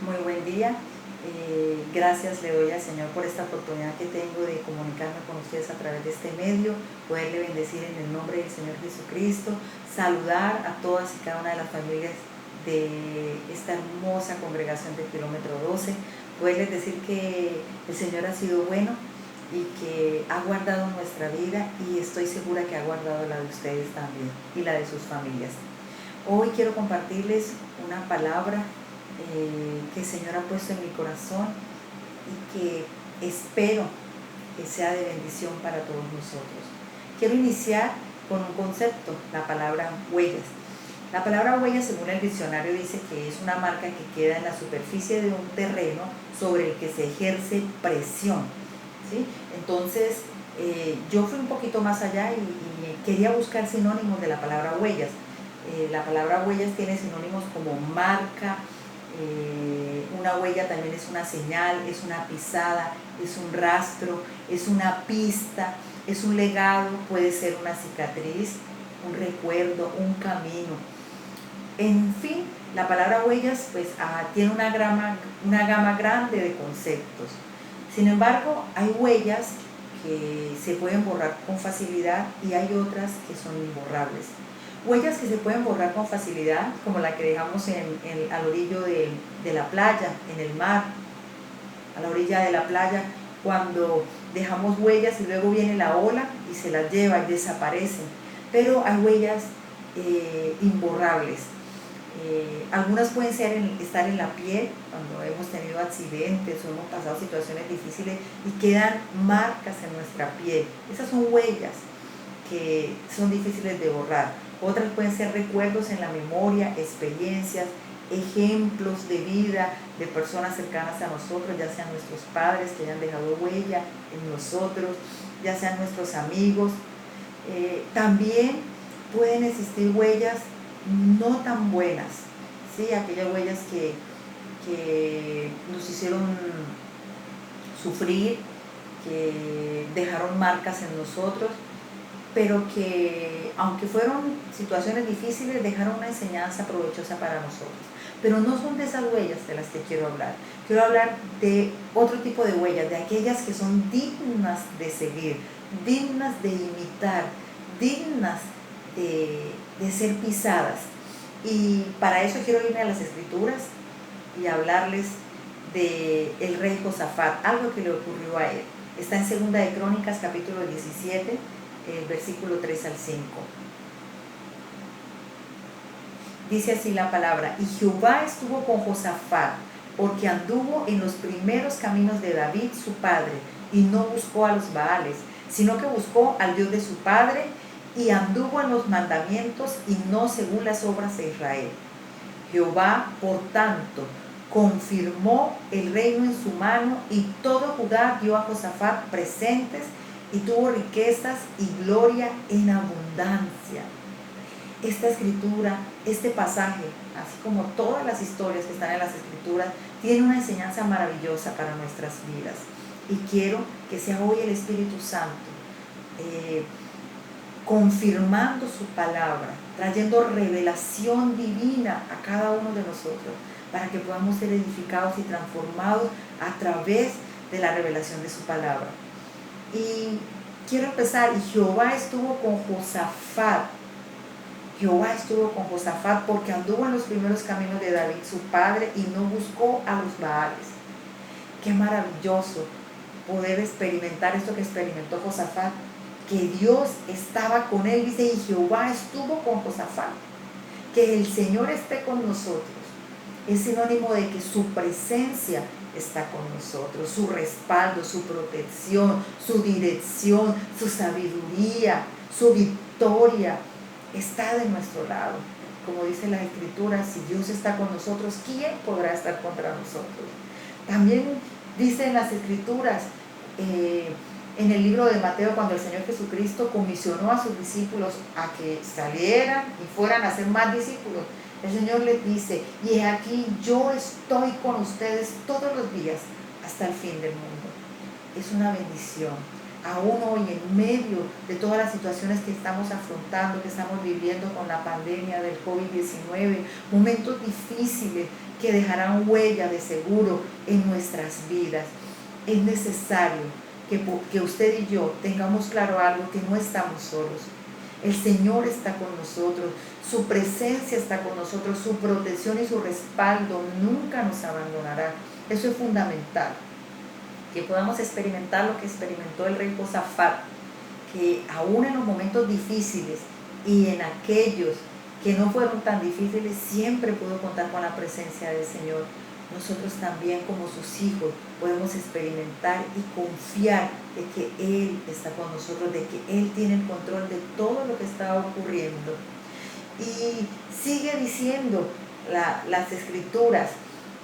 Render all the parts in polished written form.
Muy buen día. Gracias le doy al Señor por esta oportunidad que tengo de comunicarme con ustedes a través de este medio, poderle bendecir en el nombre del Señor Jesucristo, saludar a todas y cada una de las familias de esta hermosa congregación de Kilómetro 12, poderles decir que el Señor ha sido bueno y que ha guardado nuestra vida, y estoy segura que ha guardado la de ustedes también y la de sus familias. Hoy quiero compartirles una palabra que el Señor ha puesto en mi corazón y que espero que sea de bendición para todos nosotros. Quiero iniciar con un concepto, la palabra huellas. La palabra huella, según el diccionario, dice que es una marca que queda en la superficie de un terreno sobre el que se ejerce presión, ¿sí? Entonces, yo fui un poquito más allá y quería buscar sinónimos de la palabra huellas. La palabra huellas tiene sinónimos como marca. Una huella también es una señal, es una pisada, es un rastro, es una pista, es un legado, puede ser una cicatriz, un recuerdo, un camino. En fin, la palabra huellas pues tiene una gama grande de conceptos. Sin embargo, hay huellas que se pueden borrar con facilidad y hay otras que son imborrables. Huellas que se pueden borrar con facilidad, como la que dejamos al orillo de la playa, en el mar, a la orilla de la playa, cuando dejamos huellas y luego viene la ola y se las lleva y desaparecen. Pero hay huellas imborrables. Algunas pueden estar en la piel, cuando hemos tenido accidentes o hemos pasado situaciones difíciles y quedan marcas en nuestra piel. Esas son huellas que son difíciles de borrar. Otras pueden ser recuerdos en la memoria, experiencias, ejemplos de vida de personas cercanas a nosotros, ya sean nuestros padres que hayan dejado huella en nosotros, ya sean nuestros amigos. También pueden existir huellas no tan buenas, ¿sí? Aquellas huellas que nos hicieron sufrir, que dejaron marcas en nosotros, pero que, aunque fueron situaciones difíciles, dejaron una enseñanza provechosa para nosotros. Pero no son de esas huellas de las que quiero hablar. Quiero hablar de otro tipo de huellas, de aquellas que son dignas de seguir, dignas de imitar, dignas de ser pisadas. Y para eso quiero irme a las Escrituras y hablarles del rey Josafat, algo que le ocurrió a él. Está en 2 de Crónicas, capítulo 17, versículo 3 al 5. Dice así la palabra: y Jehová estuvo con Josafat, porque anduvo en los primeros caminos de David su padre, y no buscó a los Baales, sino que buscó al Dios de su padre, y anduvo en los mandamientos y no según las obras de Israel. Jehová, por tanto, confirmó el reino en su mano, y todo Judá dio a Josafat presentes, y tuvo riquezas y gloria en abundancia. Esta escritura, este pasaje, así como todas las historias que están en las Escrituras, tiene una enseñanza maravillosa para nuestras vidas. Y quiero que sea hoy el Espíritu Santo confirmando su palabra, trayendo revelación divina a cada uno de nosotros, para que podamos ser edificados y transformados a través de la revelación de su palabra. Y quiero empezar: y Jehová estuvo con Josafat. Jehová estuvo con Josafat porque anduvo en los primeros caminos de David su padre, y no buscó a los Baales. Qué maravilloso poder experimentar esto que experimentó Josafat, que Dios estaba con él. Dice: y Jehová estuvo con Josafat. Que el Señor esté con nosotros es sinónimo de que su presencia está con nosotros, su respaldo, su protección, su dirección, su sabiduría, su victoria está de nuestro lado. Como dice la Escritura, si Dios está con nosotros, ¿quién podrá estar contra nosotros? También dice en las Escrituras, en el libro de Mateo, cuando el Señor Jesucristo comisionó a sus discípulos a que salieran y fueran a hacer más discípulos, el Señor les dice: y he aquí, yo estoy con ustedes todos los días hasta el fin del mundo. Es una bendición aún hoy en medio de todas las situaciones que estamos afrontando, que estamos viviendo con la pandemia del COVID-19, momentos difíciles que dejarán huella de seguro en nuestras vidas. Es necesario que usted y yo tengamos claro algo, que no estamos solos. El Señor está con nosotros, su presencia está con nosotros, su protección y su respaldo nunca nos abandonará. Eso es fundamental, que podamos experimentar lo que experimentó el rey Josafat, que aún en los momentos difíciles y en aquellos que no fueron tan difíciles, siempre pudo contar con la presencia del Señor. Nosotros también, como sus hijos, podemos experimentar y confiar de que Él está con nosotros, de que Él tiene el control de todo lo que está ocurriendo. Y sigue diciendo las Escrituras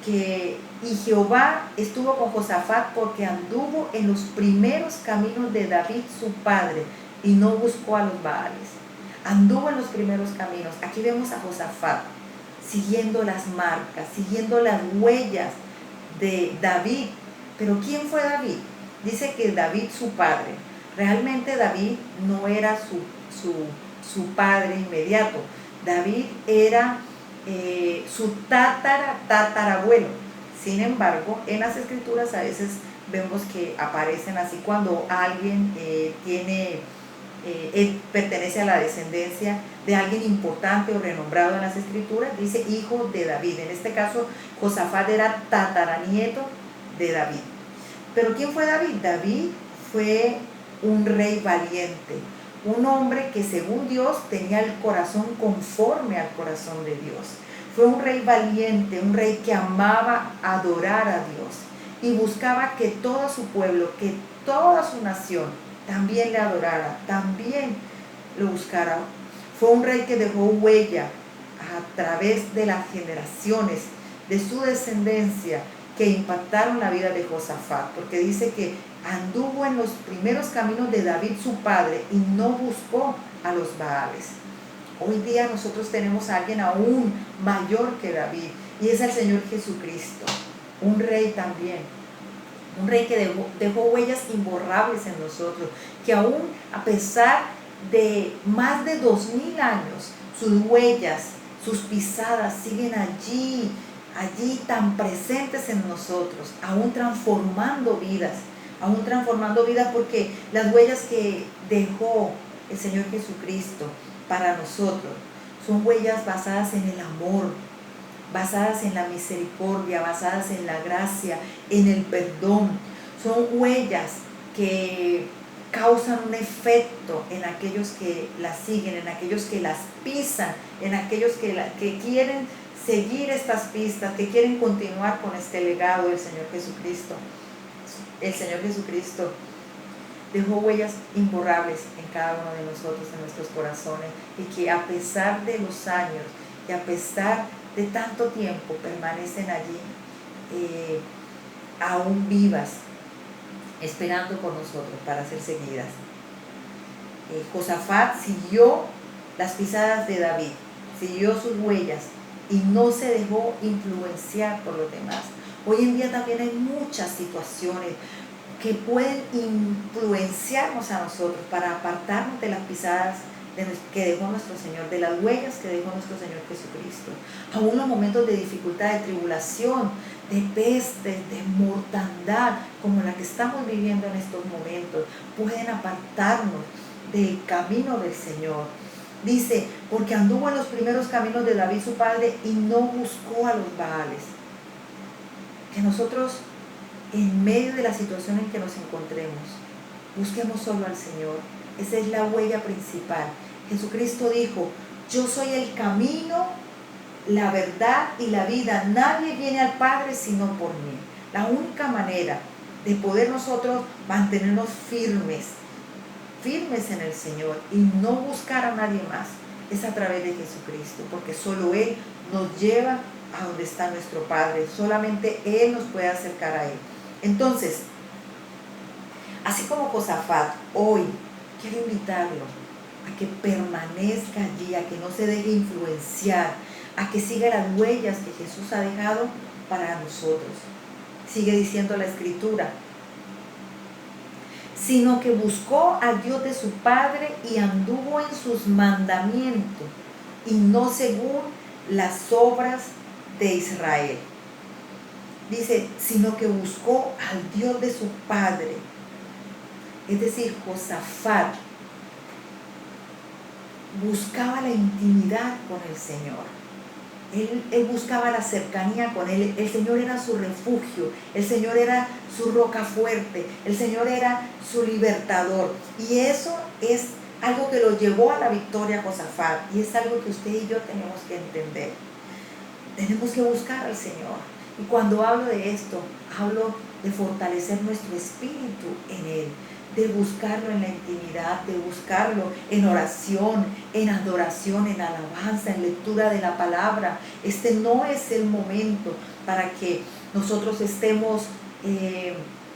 que y Jehová estuvo con Josafat porque anduvo en los primeros caminos de David su padre y no buscó a los Baales. Anduvo en los primeros caminos. Aquí vemos a Josafat siguiendo las marcas, siguiendo las huellas de David. Pero ¿quién fue David? Dice que David su padre. Realmente David no era su padre inmediato. David era su tatarabuelo. Sin embargo, en las Escrituras a veces vemos que aparecen así cuando alguien pertenece a la descendencia de alguien importante o renombrado en las Escrituras, dice hijo de David. En este caso, Josafat era tataranieto de David. Pero ¿quién fue David? David fue un rey valiente, un hombre que según Dios tenía el corazón conforme al corazón de Dios. Fue un rey valiente, un rey que amaba adorar a Dios y buscaba que todo su pueblo, que toda su nación también le adorara, también lo buscara. Fue un rey que dejó huella a través de las generaciones de su descendencia que impactaron la vida de Josafat, porque dice que anduvo en los primeros caminos de David su padre y no buscó a los Baales. Hoy día nosotros tenemos a alguien aún mayor que David y es el Señor Jesucristo, un rey también, un rey que dejó huellas imborrables en nosotros, que aún a pesar de más de 2000 años, sus huellas, sus pisadas siguen allí tan presentes en nosotros, aún transformando vidas, porque las huellas que dejó el Señor Jesucristo para nosotros son huellas basadas en el amor, basadas en la misericordia, basadas en la gracia, en el perdón. Son huellas que causan un efecto en aquellos que las siguen, en aquellos que las pisan, en aquellos que quieren seguir estas pistas, que quieren continuar con este legado del Señor Jesucristo. El Señor Jesucristo dejó huellas imborrables en cada uno de nosotros, en nuestros corazones, y que a pesar de los años y a pesar de tanto tiempo permanecen allí, aún vivas, esperando por nosotros para ser seguidas. Josafat siguió las pisadas de David, siguió sus huellas y no se dejó influenciar por los demás. Hoy en día también hay muchas situaciones que pueden influenciarnos a nosotros para apartarnos de las pisadas que dejó nuestro Señor, de las huellas que dejó nuestro Señor Jesucristo. Aún los momentos de dificultad, de tribulación, de peste, de mortandad, como la que estamos viviendo en estos momentos, pueden apartarnos del camino del Señor. Dice, porque anduvo en los primeros caminos de David su padre y no buscó a los Baales. Que nosotros, en medio de la situación en que nos encontremos, busquemos solo al Señor. Esa es la huella principal. Jesucristo dijo, yo soy el camino, la verdad y la vida. Nadie viene al Padre sino por mí. La única manera de poder nosotros mantenernos firmes en el Señor y no buscar a nadie más es a través de Jesucristo, porque solo Él nos lleva a donde está nuestro Padre. Solamente Él nos puede acercar a Él. Entonces, así como Josafat, hoy quiero invitarlo a que permanezca allí, a que no se deje influenciar, a que siga las huellas que Jesús ha dejado para nosotros. Sigue diciendo la Escritura, sino que buscó al Dios de su padre y anduvo en sus mandamientos, y no según las obras de Israel. Dice, sino que buscó al Dios de su padre. Es decir, Josafat buscaba la intimidad con el Señor. Él buscaba la cercanía con Él. El Señor era su refugio, el Señor era su roca fuerte, el Señor era su libertador. Y eso es algo que lo llevó a la victoria a Josafat, y es algo que usted y yo tenemos que entender. Tenemos que buscar al Señor. Y cuando hablo de esto, hablo de fortalecer nuestro espíritu en Él, de buscarlo en la intimidad, de buscarlo en oración, en adoración, en alabanza, en lectura de la palabra. Este no es el momento para que nosotros estemos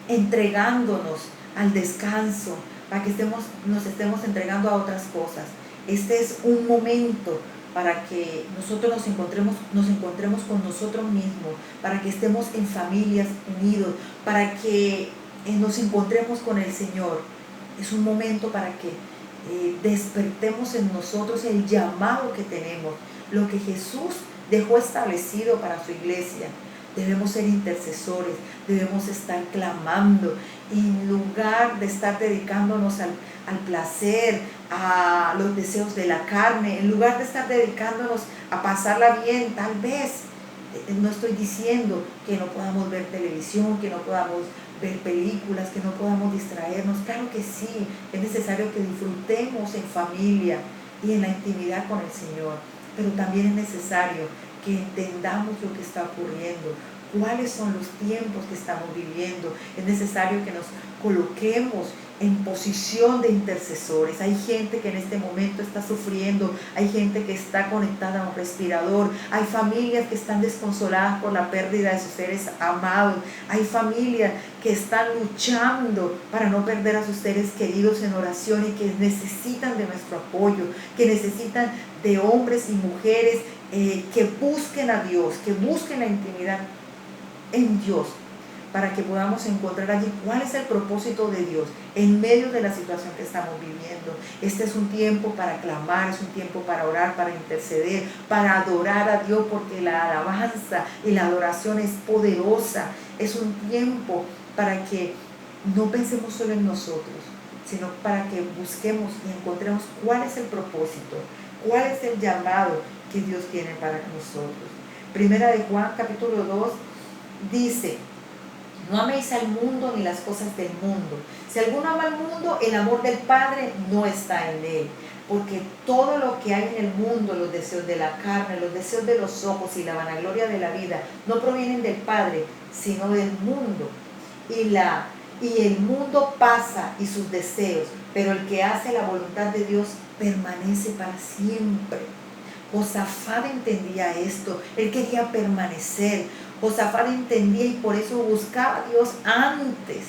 entregándonos al descanso, para que nos estemos entregando a otras cosas. Este es un momento para que nosotros nos encontremos con nosotros mismos, para que estemos en familias unidos, para que nos encontremos con el Señor. Es un momento para que despertemos en nosotros el llamado que tenemos, lo que Jesús dejó establecido para su iglesia. Debemos ser intercesores, debemos estar clamando, en lugar de estar dedicándonos al placer, a los deseos de la carne, en lugar de estar dedicándonos a pasarla bien. Tal vez, no estoy diciendo que no podamos ver televisión, que no podamos ver películas, que no podamos distraernos. Claro que sí, es necesario que disfrutemos en familia y en la intimidad con el Señor, pero también es necesario que entendamos lo que está ocurriendo, cuáles son los tiempos que estamos viviendo. Es necesario que nos coloquemos en posición de intercesores. Hay gente que en este momento está sufriendo, hay gente que está conectada a un respirador, hay familias que están desconsoladas por la pérdida de sus seres amados, hay familias que están luchando para no perder a sus seres queridos en oración, y que necesitan de nuestro apoyo, que necesitan de hombres y mujeres que busquen a Dios, que busquen la intimidad en Dios, para que podamos encontrar allí cuál es el propósito de Dios en medio de la situación que estamos viviendo. Este es un tiempo para clamar, es un tiempo para orar, para interceder, para adorar a Dios, porque la alabanza y la adoración es poderosa. Es un tiempo para que no pensemos solo en nosotros, sino para que busquemos y encontremos cuál es el propósito, cuál es el llamado que Dios tiene para nosotros. Primera de Juan, capítulo 2, dice: no améis al mundo ni las cosas del mundo. Si alguno ama al mundo, el amor del Padre no está en él. Porque todo lo que hay en el mundo, los deseos de la carne, los deseos de los ojos y la vanagloria de la vida, no provienen del Padre, sino del mundo. Y el mundo pasa y sus deseos, pero el que hace la voluntad de Dios permanece para siempre. Josafat entendía esto, él quería permanecer. Josafat entendía y por eso buscaba a Dios antes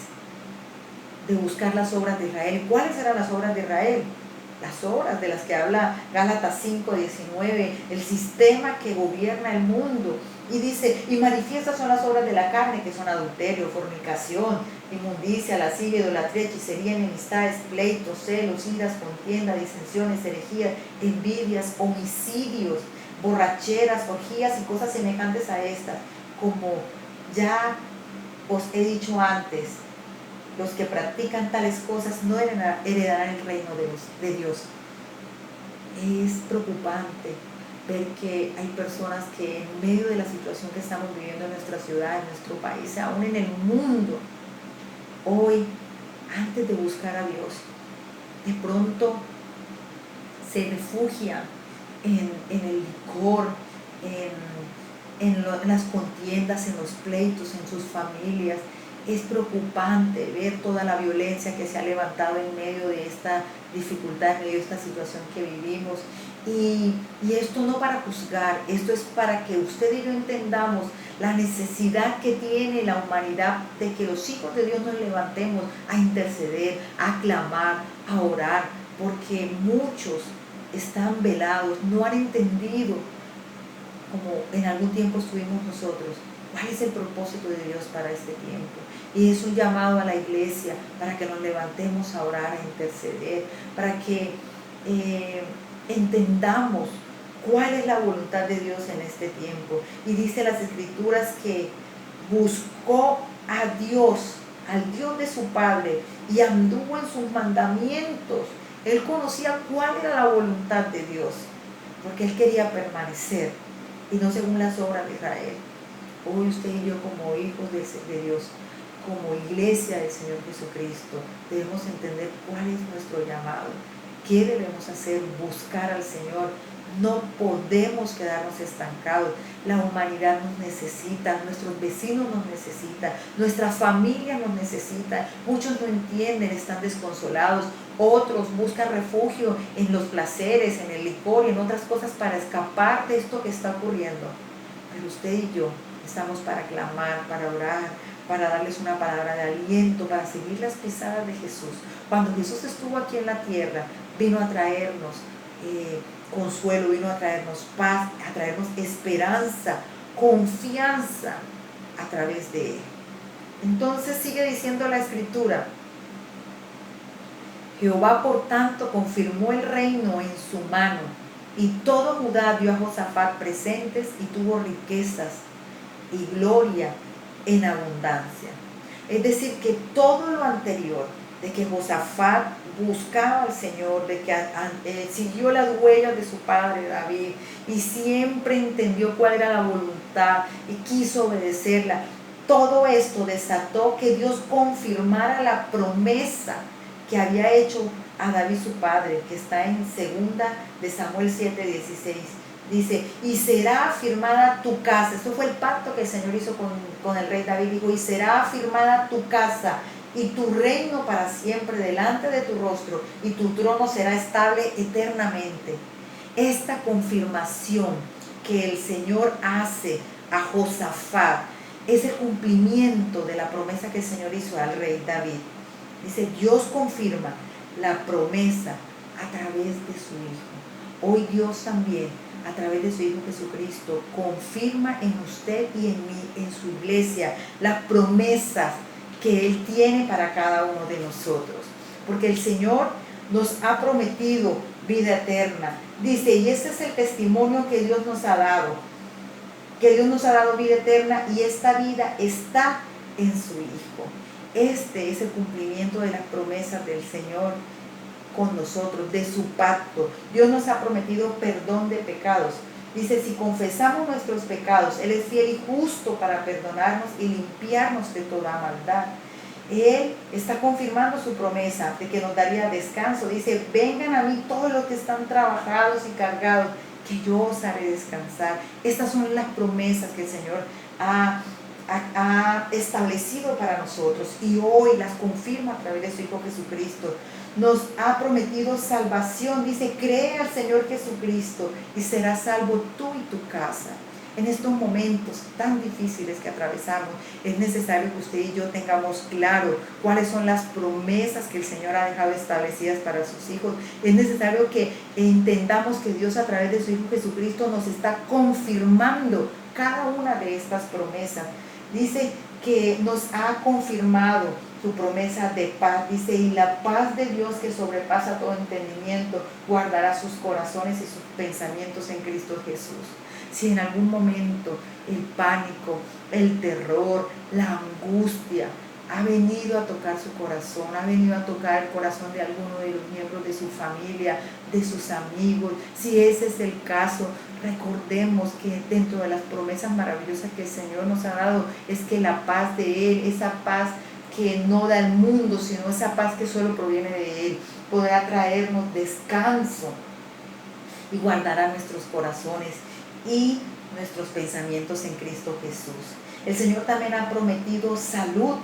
de buscar las obras de Israel. ¿Cuáles eran las obras de Israel? Las obras de las que habla Gálatas 5:19, el sistema que gobierna el mundo. Y dice, y manifiestas son las obras de la carne, que son adulterio, fornicación, inmundicia, lascivia, idolatría, hechicería, enemistades, pleitos, celos, iras, contienda, disensiones, herejías, envidias, homicidios, borracheras, orgías y cosas semejantes a estas. Como ya os he dicho antes, los que practican tales cosas no heredarán el reino de Dios. Es preocupante ver que hay personas que en medio de la situación que estamos viviendo en nuestra ciudad, en nuestro país, aún en el mundo, hoy, antes de buscar a Dios, de pronto se refugian en el licor, en las contiendas, en los pleitos, en sus familias. Es preocupante ver toda la violencia que se ha levantado en medio de esta dificultad, en medio de esta situación que vivimos. Y esto no para juzgar, esto es para que usted y yo entendamos la necesidad que tiene la humanidad de que los hijos de Dios nos levantemos a interceder, a clamar, a orar, porque muchos están velados, no han entendido como en algún tiempo estuvimos nosotros. ¿Cuál es el propósito de Dios para este tiempo? Y es un llamado a la iglesia para que nos levantemos a orar, a interceder, para que entendamos cuál es la voluntad de Dios en este tiempo. Y dice las Escrituras que buscó a Dios, al Dios de su Padre, y anduvo en sus mandamientos. Él conocía cuál era la voluntad de Dios, porque él quería permanecer y no según las obras de Israel. Hoy usted y yo, como hijos de Dios, como iglesia del Señor Jesucristo, debemos entender cuál es nuestro llamado, qué debemos hacer, buscar al Señor. No podemos quedarnos estancados. La humanidad nos necesita, nuestros vecinos nos necesitan, nuestra familia nos necesita. Muchos no entienden, están desconsolados. Otros buscan refugio en los placeres, en el licor y en otras cosas para escapar de esto que está ocurriendo. Pero usted y yo estamos para clamar, para orar, para darles una palabra de aliento, para seguir las pisadas de Jesús. Cuando Jesús estuvo aquí en la tierra, vino a traernos consuelo, vino a traernos paz, a traernos esperanza, confianza a través de él. Entonces sigue diciendo la Escritura: Jehová por tanto confirmó el reino en su mano, y todo Judá dio a Josafat presentes y tuvo riquezas y gloria en abundancia. Es decir, que todo lo anterior, de que Josafat buscaba al Señor, de que siguió las huellas de su padre David y siempre entendió cuál era la voluntad y quiso obedecerla, todo esto desató que Dios confirmara la promesa que había hecho a David su padre, que está en 2 de Samuel 7:16. Dice: y será afirmada tu casa. Esto fue el pacto que el Señor hizo con el rey David. Dijo: y será afirmada tu casa y tu reino para siempre delante de tu rostro, y tu trono será estable eternamente. Esta confirmación que el Señor hace a Josafat es el cumplimiento de la promesa que el Señor hizo al rey David. Dice: Dios confirma la promesa a través de su Hijo. Hoy Dios también, a través de su Hijo Jesucristo, confirma en usted y en mí, en su iglesia, las promesas que Él tiene para cada uno de nosotros. Porque el Señor nos ha prometido vida eterna. Dice: y este es el testimonio que Dios nos ha dado, que Dios nos ha dado vida eterna, y esta vida está en su Hijo. Este es el cumplimiento de las promesas del Señor con nosotros, de su pacto. Dios nos ha prometido perdón de pecados. Dice: si confesamos nuestros pecados, Él es fiel y justo para perdonarnos y limpiarnos de toda maldad. Él está confirmando su promesa de que nos daría descanso. Dice: vengan a mí todos los que están trabajados y cargados, que yo os haré descansar. Estas son las promesas que el Señor ha establecido para nosotros, y hoy las confirma a través de su Hijo Jesucristo. Nos ha prometido salvación. Dice: cree al Señor Jesucristo y serás salvo tú y tu casa. En estos momentos tan difíciles que atravesamos, es necesario que usted y yo tengamos claro cuáles son las promesas que el Señor ha dejado establecidas para sus hijos. Es necesario que entendamos que Dios, a través de su Hijo Jesucristo, nos está confirmando cada una de estas promesas. Dice que nos ha confirmado su promesa de paz. Dice: y la paz de Dios, que sobrepasa todo entendimiento, guardará sus corazones y sus pensamientos en Cristo Jesús. Si en algún momento el pánico, el terror, la angustia ha venido a tocar su corazón, ha venido a tocar el corazón de alguno de los miembros de su familia, de sus amigos, si ese es el caso, recordemos que dentro de las promesas maravillosas que el Señor nos ha dado es que la paz de Él, esa paz que no da el mundo, sino esa paz que solo proviene de Él, podrá traernos descanso y guardará nuestros corazones y nuestros pensamientos en Cristo Jesús. El Señor también ha prometido salud.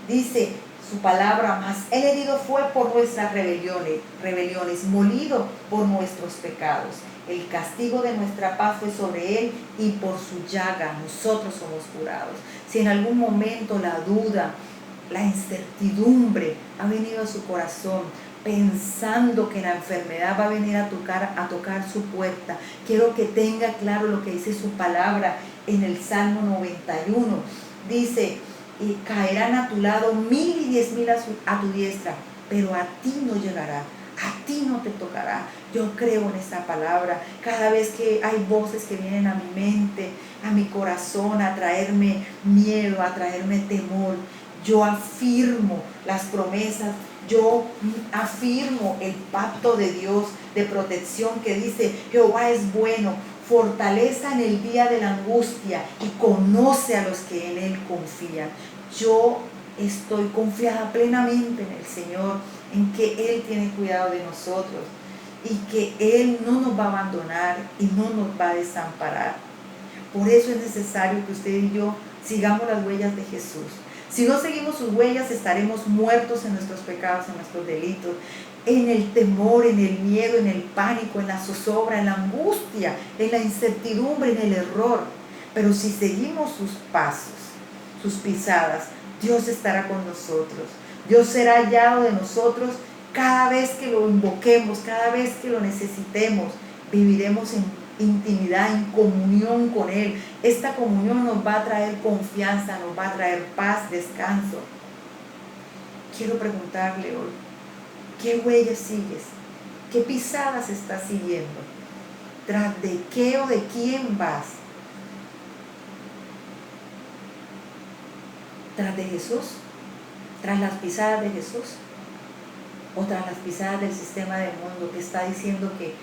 Dice su palabra: mas Él herido fue por nuestras rebeliones, molido por nuestros pecados. El castigo de nuestra paz fue sobre Él, y por su llaga nosotros somos curados. Si en algún momento la duda, la incertidumbre ha venido a su corazón, pensando que la enfermedad va a venir a tocar su puerta. Quiero que tenga claro lo que dice su palabra en el Salmo 91. Dice, y caerán a tu lado 1000 y 10,000 a tu diestra, pero a ti no llegará, a ti no te tocará. Yo creo en esa palabra. Cada vez que hay voces que vienen a mi mente, a mi corazón, a traerme miedo, a traerme temor, yo afirmo las promesas, yo afirmo el pacto de Dios de protección que dice: Jehová es bueno, fortaleza en el día de la angustia y conoce a los que en Él confían. Yo estoy confiada plenamente en el Señor, en que Él tiene cuidado de nosotros y que Él no nos va a abandonar y no nos va a desamparar. Por eso es necesario que usted y yo sigamos las huellas de Jesús. Si no seguimos sus huellas, estaremos muertos en nuestros pecados, en nuestros delitos, en el temor, en el miedo, en el pánico, en la zozobra, en la angustia, en la incertidumbre, en el error. Pero si seguimos sus pasos, sus pisadas, Dios estará con nosotros. Dios será hallado de nosotros cada vez que lo invoquemos, cada vez que lo necesitemos. Viviremos en intimidad, en comunión con Él. Esta comunión nos va a traer confianza, nos va a traer paz, descanso. Quiero preguntarle hoy, ¿qué huellas sigues? ¿Qué pisadas estás siguiendo? ¿Tras de qué o de quién vas? ¿Tras de Jesús? ¿Tras las pisadas de Jesús? ¿O tras las pisadas del sistema del mundo que está diciendo que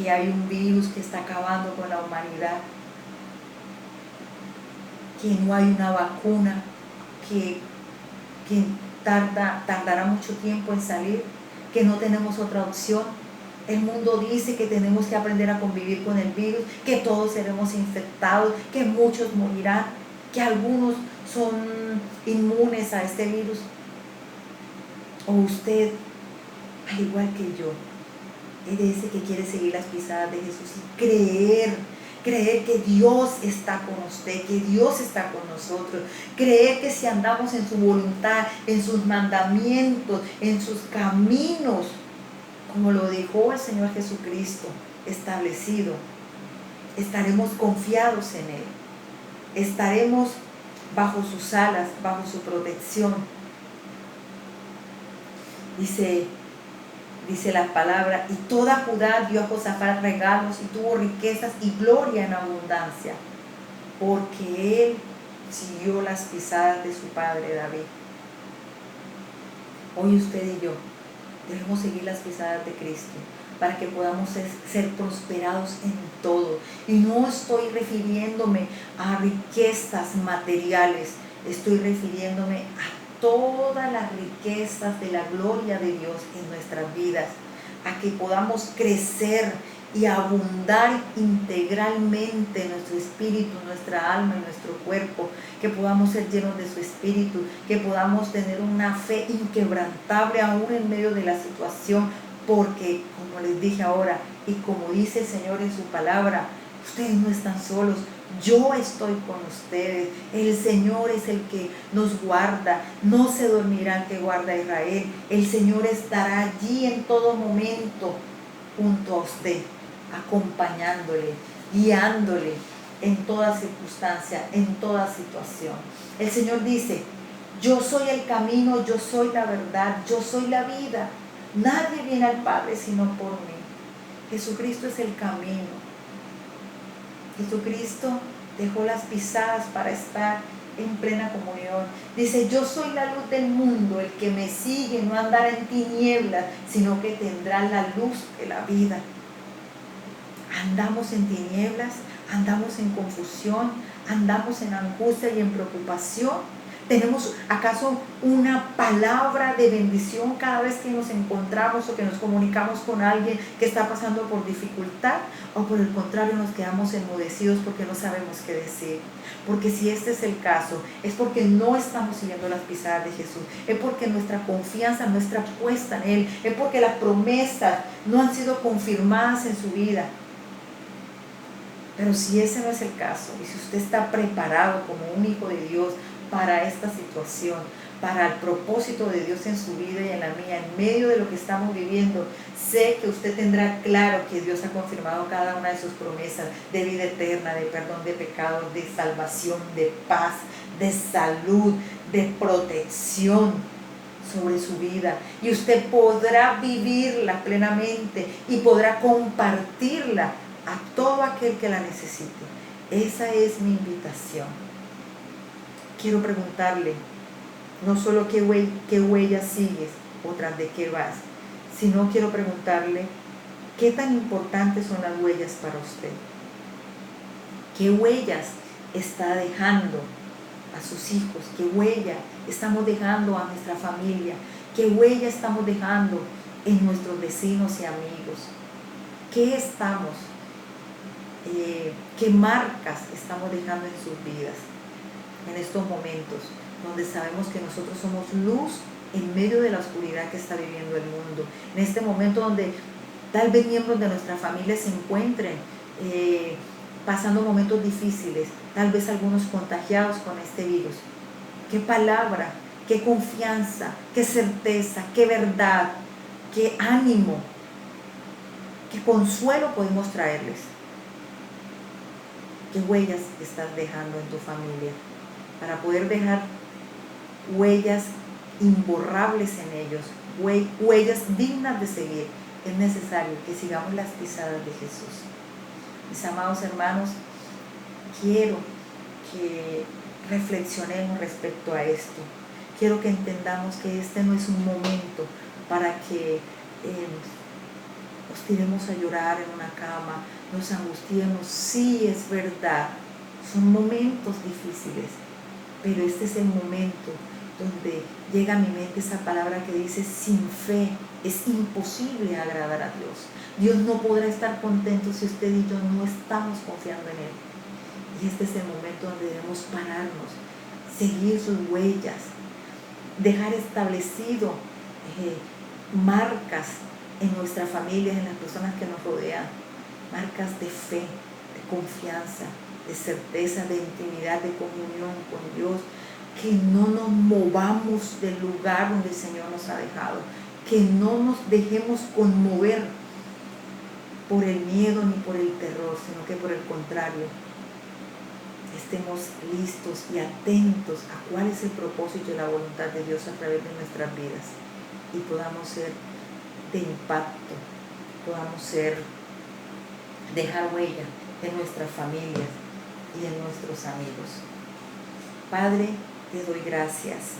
hay un virus que está acabando con la humanidad, que no hay una vacuna, que tardará mucho tiempo en salir, que no tenemos otra opción? El mundo dice que tenemos que aprender a convivir con el virus, que todos seremos infectados, que muchos morirán, que algunos son inmunes a este virus. O usted, al igual que yo, es ese que quiere seguir las pisadas de Jesús y creer que Dios está con usted, que Dios está con nosotros, creer que si andamos en su voluntad, en sus mandamientos, en sus caminos, como lo dejó el Señor Jesucristo establecido, estaremos confiados en Él, estaremos bajo sus alas, bajo su protección. Dice la palabra: y toda Judá dio a Josafat regalos y tuvo riquezas y gloria en abundancia, porque él siguió las pisadas de su padre David. Hoy usted y yo debemos seguir las pisadas de Cristo para que podamos ser prosperados en todo. Y no estoy refiriéndome a riquezas materiales, estoy refiriéndome a todas las riquezas de la gloria de Dios en nuestras vidas, a que podamos crecer y abundar integralmente nuestro espíritu, nuestra alma y nuestro cuerpo, que podamos ser llenos de su espíritu, que podamos tener una fe inquebrantable aún en medio de la situación, porque, como les dije ahora, y como dice el Señor en su palabra, ustedes no están solos, yo estoy con ustedes. El Señor es el que nos guarda, no se dormirá el que guarda a Israel. El Señor estará allí en todo momento junto a usted, acompañándole, guiándole en toda circunstancia, en toda situación. El Señor dice: yo soy el camino, yo soy la verdad, yo soy la vida. Nadie viene al Padre sino por mí. Jesucristo es el camino. Jesucristo dejó las pisadas para estar en plena comunión. Dice: yo soy la luz del mundo, el que me sigue no andará en tinieblas, sino que tendrá la luz de la vida. Andamos en tinieblas, andamos en confusión, andamos en angustia y en preocupación. ¿Tenemos acaso una palabra de bendición cada vez que nos encontramos o que nos comunicamos con alguien que está pasando por dificultad? ¿O por el contrario nos quedamos enmudecidos porque no sabemos qué decir? Porque si este es el caso, es porque no estamos siguiendo las pisadas de Jesús, es porque nuestra confianza no está puesta en Él, es porque las promesas no han sido confirmadas en su vida. Pero si ese no es el caso, y si usted está preparado como un hijo de Dios para esta situación, para el propósito de Dios en su vida y en la mía, en medio de lo que estamos viviendo. Sé que usted tendrá claro que Dios ha confirmado cada una de sus promesas de vida eterna, de perdón de pecados, de salvación, de paz, de salud, de protección sobre su vida. Y usted podrá vivirla plenamente y podrá compartirla a todo aquel que la necesite. Esa es mi invitación. Quiero preguntarle, no solo qué huellas sigues o tras de qué vas, sino quiero preguntarle qué tan importantes son las huellas para usted. ¿Qué huellas está dejando a sus hijos? ¿Qué huella estamos dejando a nuestra familia? ¿Qué huella estamos dejando en nuestros vecinos y amigos? ¿Qué qué marcas estamos dejando en sus vidas en estos momentos, donde sabemos que nosotros somos luz en medio de la oscuridad que está viviendo el mundo? En este momento donde tal vez miembros de nuestra familia se encuentren pasando momentos difíciles, tal vez algunos contagiados con este virus. ¿Qué palabra, qué confianza, qué certeza, qué verdad, qué ánimo, qué consuelo podemos traerles? ¿Qué huellas estás dejando en tu familia? Para poder dejar huellas imborrables en ellos, huellas dignas de seguir, es necesario que sigamos las pisadas de Jesús. Mis amados hermanos, quiero que reflexionemos respecto a esto. Quiero que entendamos que este no es un momento para que nos tiremos a llorar en una cama, nos angustiemos. Sí, es verdad, son momentos difíciles, pero este es el momento donde llega a mi mente esa palabra que dice: sin fe es imposible agradar a Dios. Dios no podrá estar contento si usted y yo no estamos confiando en Él. Y este es el momento donde debemos pararnos, seguir sus huellas, dejar establecido marcas en nuestra familia, en las personas que nos rodean, marcas de fe, de confianza, de certeza, de intimidad, de comunión con Dios. Que no nos movamos del lugar donde el Señor nos ha dejado, que no nos dejemos conmover por el miedo ni por el terror, sino que por el contrario, estemos listos y atentos a cuál es el propósito y la voluntad de Dios a través de nuestras vidas, y podamos ser de impacto, podamos dejar huella en nuestras familias y en nuestros amigos. Padre, te doy gracias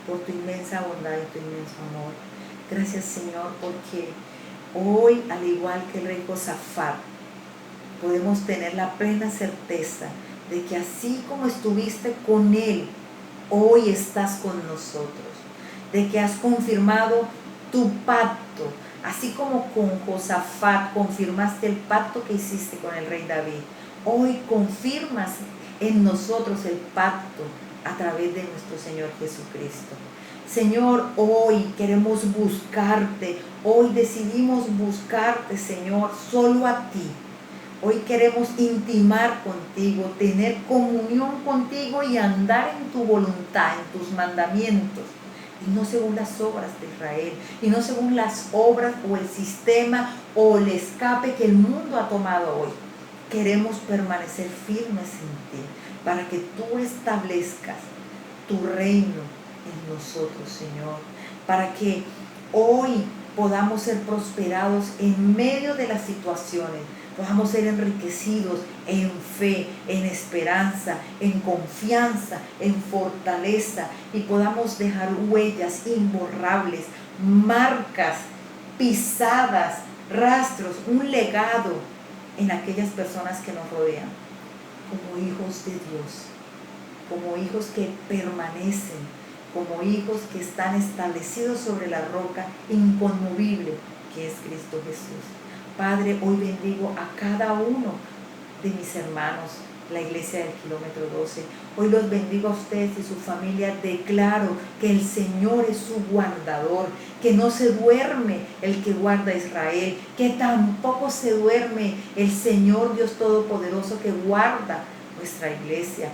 por tu inmensa bondad y tu inmenso amor. Gracias, Señor, porque hoy, al igual que el rey Josafat, podemos tener la plena certeza de que así como estuviste con él, hoy estás con nosotros, de que has confirmado tu pacto, así como con Josafat confirmaste el pacto que hiciste con el rey David. Hoy confirmas en nosotros el pacto a través de nuestro Señor Jesucristo. Señor, hoy queremos buscarte, hoy decidimos buscarte, Señor, solo a ti. Hoy queremos intimar contigo, tener comunión contigo y andar en tu voluntad, en tus mandamientos, y no según las obras de Israel, y no según las obras o el sistema o el escape que el mundo ha tomado hoy. Queremos permanecer firmes en ti, para que tú establezcas tu reino en nosotros, Señor, para que hoy podamos ser prosperados en medio de las situaciones, podamos ser enriquecidos en fe, en esperanza, en confianza, en fortaleza, y podamos dejar huellas imborrables, marcas, pisadas, rastros, un legado en aquellas personas que nos rodean, como hijos de Dios, como hijos que permanecen, como hijos que están establecidos sobre la roca inconmovible que es Cristo Jesús. Padre, hoy bendigo a cada uno de mis hermanos, la iglesia del kilómetro 12. Hoy los bendigo a ustedes y su familia. Declaro que el Señor es su guardador, que no se duerme el que guarda a Israel, que tampoco se duerme el Señor Dios Todopoderoso que guarda nuestra iglesia.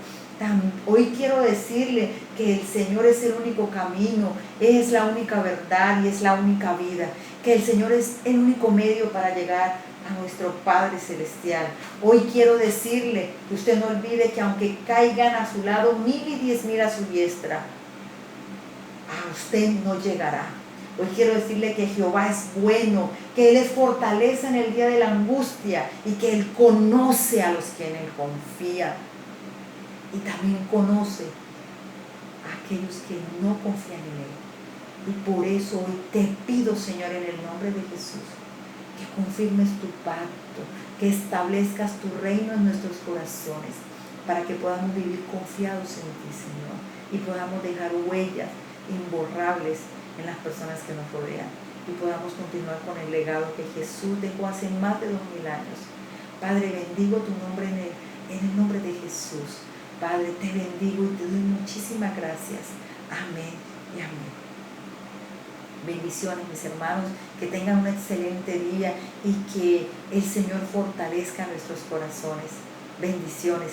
Hoy quiero decirle que el Señor es el único camino, es la única verdad y es la única vida. Que el Señor es el único medio para llegar a nuestro Padre Celestial. Hoy quiero decirle que usted no olvide que aunque caigan a su lado 1000 y 10,000 a su diestra, a usted no llegará. Hoy quiero decirle que Jehová es bueno, que Él es fortaleza en el día de la angustia y que Él conoce a los que en Él confían. Y también conoce a aquellos que no confían en Él. Y por eso hoy te pido, Señor, en el nombre de Jesús, que confirmes tu pacto, que establezcas tu reino en nuestros corazones, para que podamos vivir confiados en ti, Señor, y podamos dejar huellas imborrables en las personas que nos rodean, y podamos continuar con el legado que Jesús dejó hace más de 2000 años. Padre, bendigo tu nombre en el nombre de Jesús. Padre, te bendigo y te doy muchísimas gracias. Amén y amén. Bendiciones, mis hermanos, que tengan un excelente día y que el Señor fortalezca nuestros corazones. Bendiciones.